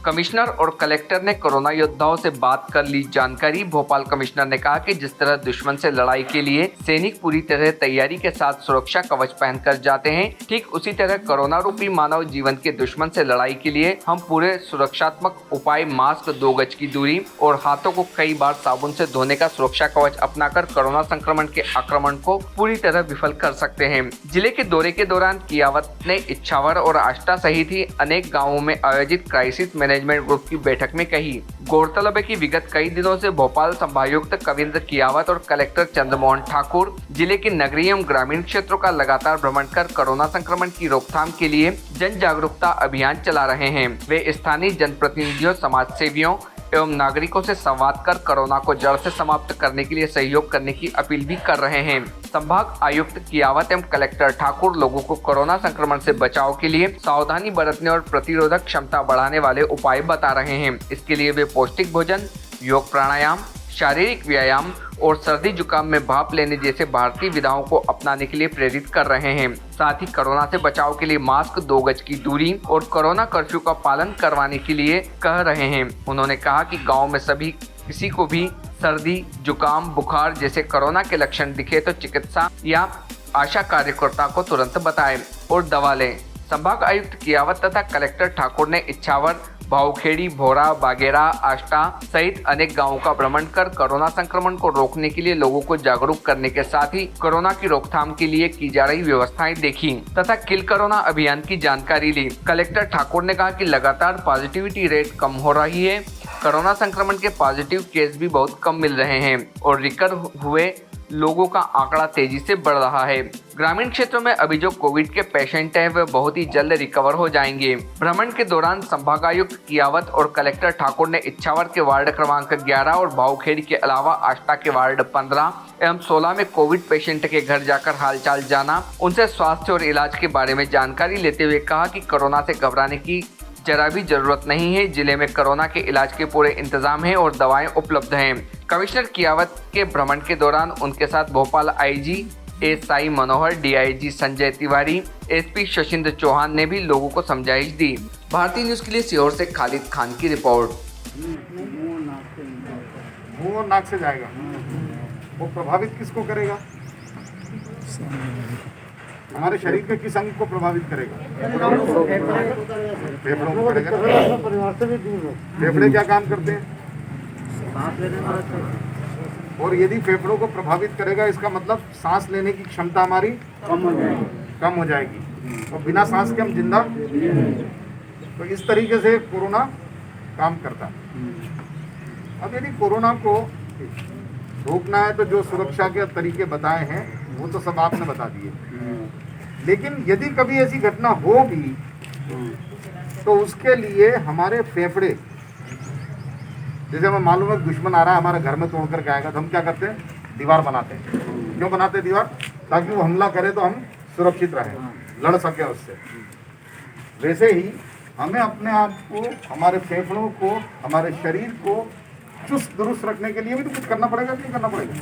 Commissioner और collector ने corona योद्धाओं से बात कर ली जानकारी। भोपाल कमिश्नर ने कहा कि जिस तरह दुश्मन से लड़ाई के लिए सैनिक पूरी तरह तैयारी के साथ सुरक्षा कवच पहनकर जाते हैं, ठीक उसी तरह कोरोना रूपी मानव जीवन के दुश्मन से लड़ाई के लिए हम पूरे सुरक्षात्मक उपाय मास्क, 2 गज की दूरी और हाथों को कई बार साबुन से धोने का सुरक्षा कवच अपनाकर कोरोना संक्रमण के आक्रमण को पूरी तरह विफल कर सकते हैं। जिले के दौरे के दौरान कियावत ने इच्छावर और आष्टा सहित ही अनेक गाँवों में आयोजित क्राइसिस मैनेजमेंट ग्रुप की बैठक में कही। गौरतलब है कि विगत कई दिनों से भोपाल संभागायुक्त कविंद्र कियावत और कलेक्टर चंद्रमोहन ठाकुर जिले के नगरीय एवं ग्रामीण क्षेत्रों का लगातार भ्रमण कर कोरोना संक्रमण की रोकथाम के लिए जन जागरूकता अभियान चला रहे हैं। वे स्थानीय जनप्रतिनिधियों, समाज सेवियों एवं नागरिकों से संवाद कर कोरोना को जड़ से समाप्त करने के लिए सहयोग करने की अपील भी कर रहे हैं। संभाग आयुक्त कियावत एवं कलेक्टर ठाकुर लोगों को कोरोना संक्रमण से बचाव के लिए सावधानी बरतने और प्रतिरोधक क्षमता बढ़ाने वाले उपाय बता रहे हैं। इसके लिए वे पौष्टिक भोजन, योग, प्राणायाम, शारीरिक व्यायाम और सर्दी जुकाम में भाप लेने जैसे भारतीय विधाओं को अपनाने के लिए प्रेरित कर रहे हैं। साथ ही कोरोना से बचाव के लिए मास्क, 2 गज की दूरी और कोरोना कर्फ्यू का पालन करवाने के लिए कह रहे हैं। उन्होंने कहा कि गांव में सभी किसी को भी सर्दी, जुकाम, बुखार जैसे कोरोना के लक्षण दिखे तो चिकित्सा या आशा कार्यकर्ता को तुरंत बताएं और दवा लें। संभाग आयुक्त कियावत तथा कलेक्टर ठाकुर ने इच्छावर, भावखेड़ी, भोरा, बागेरा, आष्टा सहित अनेक गांवों का भ्रमण कर कोरोना संक्रमण को रोकने के लिए लोगों को जागरूक करने के साथ ही कोरोना की रोकथाम के लिए की जा रही व्यवस्थाएं देखी तथा किल कोरोना अभियान की जानकारी ली। कलेक्टर ठाकुर ने कहा कि लगातार पॉजिटिविटी रेट कम हो रही है, कोरोना संक्रमण के पॉजिटिव केस भी बहुत कम मिल रहे हैं और रिकवर हुए लोगों का आंकड़ा तेजी से बढ़ रहा है। ग्रामीण क्षेत्रों में अभी जो कोविड के पेशेंट हैं वे बहुत ही जल्द रिकवर हो जाएंगे। भ्रमण के दौरान संभागायुक्त कियावत और कलेक्टर ठाकुर ने इच्छावर के वार्ड क्रमांक 11 और भावखेड़ी के अलावा आष्टा के वार्ड 15 एवं 16 में कोविड पेशेंट के घर जाकर हालचाल जाना, उनसे स्वास्थ्य और इलाज के बारे में जानकारी लेते हुए कहा कि कोरोना से घबराने की जरा भी जरूरत नहीं है। जिले में कोरोना के इलाज के पूरे इंतजाम हैं और दवाएं उपलब्ध हैं। कमिश्नर कियावत के भ्रमण के दौरान उनके साथ भोपाल आईजी एसआई मनोहर, डीआईजी संजय तिवारी, एसपी शशिंद्र चौहान ने भी लोगों को समझाइश दी। भारतीय न्यूज के लिए सीहोर से खालिद खान की रिपोर्ट। वो नाक से जाएगा, वो प्रभावित किसको करेगा? हमारे शरीर के किस अंग को प्रभावित करेगा? फेफड़ों को करेगा। फेफड़े क्या काम करते हैं? और यदि फेफड़ों को प्रभावित करेगा इसका मतलब सांस लेने की क्षमता हमारी कम हो जाएगी और बिना सांस के हम जिंदा। तो इस तरीके से कोरोना काम करता है। अब यदि कोरोना को रोकना है तो जो सुरक्षा के तरीके बताए हैं वो तो सब आपने बता दिए, लेकिन यदि कभी ऐसी घटना हो भी तो उसके लिए हमारे फेफड़े, जैसे हमें मालूम है दुश्मन आ रहा है हमारे घर में तोड़ कर आएगा, तो हम क्या करते हैं? दीवार बनाते हैं। क्यों बनाते हैं दीवार? ताकि वो हमला करे तो हम सुरक्षित रहें, लड़ सके उससे। वैसे ही हमें अपने आप को, हमारे फेफड़ों को, हमारे शरीर को चुस्त दुरुस्त रखने के लिए भी तो कुछ करना पड़ेगा कि नहीं करना पड़ेगा?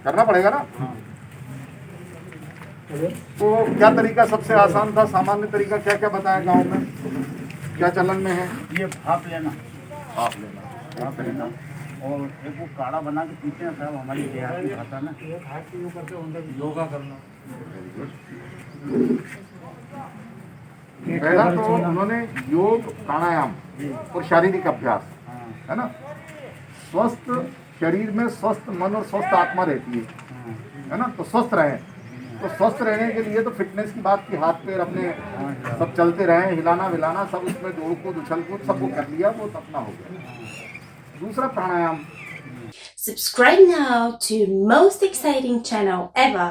करना पड़ेगा ना। तो क्या तरीका सबसे आसान था? सामान्य तरीका क्या क्या बताया गांव में, क्या चलन में है? ये भाप लेना और एक वो काढ़ा बना के पीते हैं साहब, हमारी देहाती भाषा में योगा करना। पहला तो उन्होंने योग, प्राणायाम और शारीरिक अभ्यास, है ना। स्वस्थ शरीर में स्वस्थ मन और स्वस्थ आत्मा रहती है ना। तो स्वस्थ रहें, तो स्वस्थ रहने के लिए तो फिटनेस की बात की, हाथ पैर अपने सब चलते रहें, हिलाना विलाना सब, उसमें दौड़ कूद उछल कूद सब वो कर लिया, वो अपना हो गया। दूसरा प्राणायाम। Subscribe now to most exciting channel ever.